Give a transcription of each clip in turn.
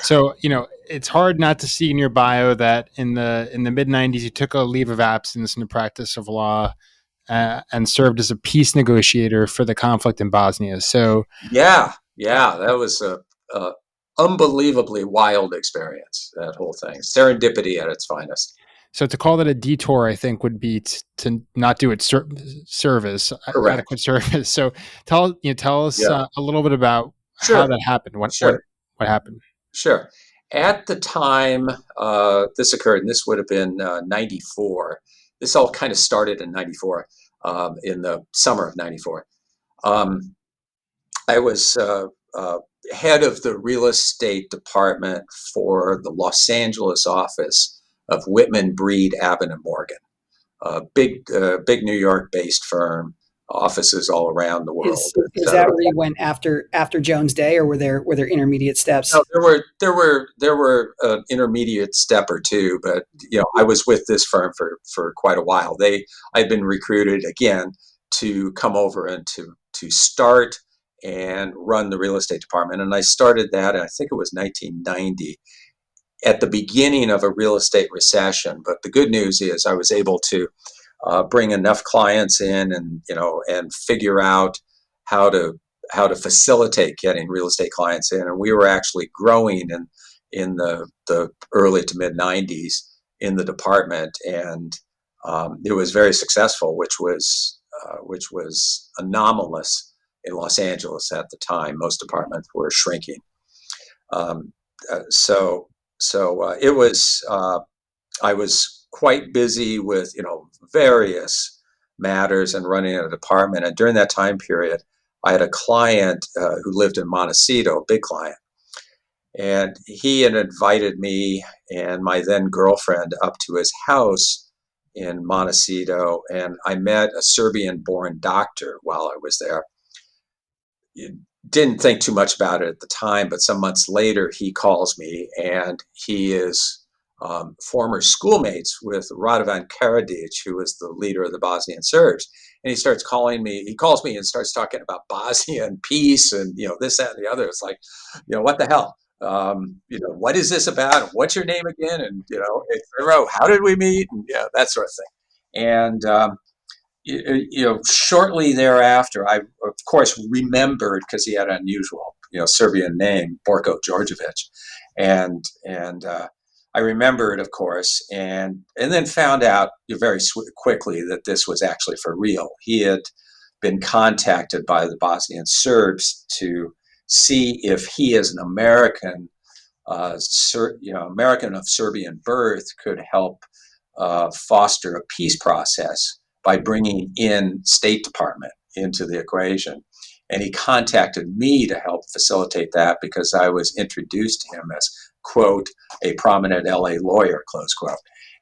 So, it's hard not to see in your bio that in the mid '90s you took a leave of absence in the practice of law and served as a peace negotiator for the conflict in Bosnia. So, Yeah, yeah, that was a unbelievably wild experience. That whole thing, serendipity at its finest. so to call that a detour, I think would be to not do it service, Correct. adequate service. So, tell us Yeah. a little bit about how Sure. that happened. Sure. What happened? Sure. At the time this occurred, and this would have been 94. This all kind of started in 94, in the summer of 94. Um, I was head of the real estate department for the Los Angeles office of Whitman, Breed, Abbott, and Morgan, a big New York-based firm, offices all around the world, et Is that cetera. where you went after Jones Day, or were there intermediate steps? No, there were an intermediate step or two, but I was with this firm for quite a while. I'd been recruited again to come over and to start and run the real estate department, and I started that. I think it was 1990, at the beginning of a real estate recession. But the good news is I was able to bring enough clients in, and figure out how to facilitate getting real estate clients in. And we were actually growing in the early to mid 90s in the department, and it was very successful, which was anomalous in Los Angeles at the time. Most departments were shrinking. Um, so it was. I was quite busy with various matters and running a department. And during that time period, I had a client who lived in Montecito, a big client, and he had invited me and my then girlfriend up to his house in Montecito, and I met a Serbian-born doctor while I was there. Didn't think too much about it at the time, but some months later, he calls me, and he is former schoolmates with Radovan Karadzic, who was the leader of the Bosnian Serbs. And he starts calling me. He calls me and starts talking about Bosnia and peace, and this, that, and the other. It's like, what the hell? What is this about? What's your name again? And how did we meet? And that sort of thing. And shortly thereafter, I of course remembered, because he had an unusual, Serbian name, Borko Djordjevic, and I remembered, of course, and then found out very quickly that this was actually for real. He had been contacted by the Bosnian Serbs to see if he, as an American, American of Serbian birth, could help foster a peace process by bringing in State Department into the equation. And he contacted me to help facilitate that, because I was introduced to him as, quote, a prominent LA lawyer, close quote.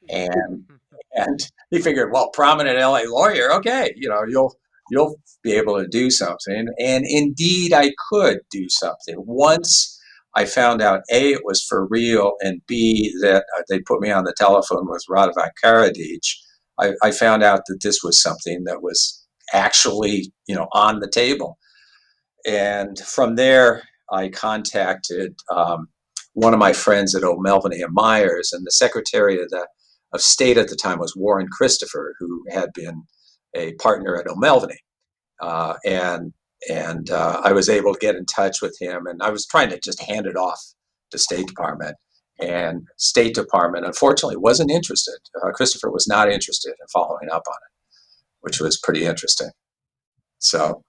And he figured, well, prominent LA lawyer, okay, you'll be able to do something. And indeed, I could do something. Once I found out, A, it was for real, and B, that they put me on the telephone with Radovan Karadzic, I found out that this was something that was actually, on the table. And from there, I contacted one of my friends at O'Melveny and Myers, and the Secretary of State at the time was Warren Christopher, who had been a partner at O'Melveny, and I was able to get in touch with him, and I was trying to just hand it off to State Department, and State Department unfortunately wasn't interested. Christopher was not interested in following up on it, which was pretty interesting. So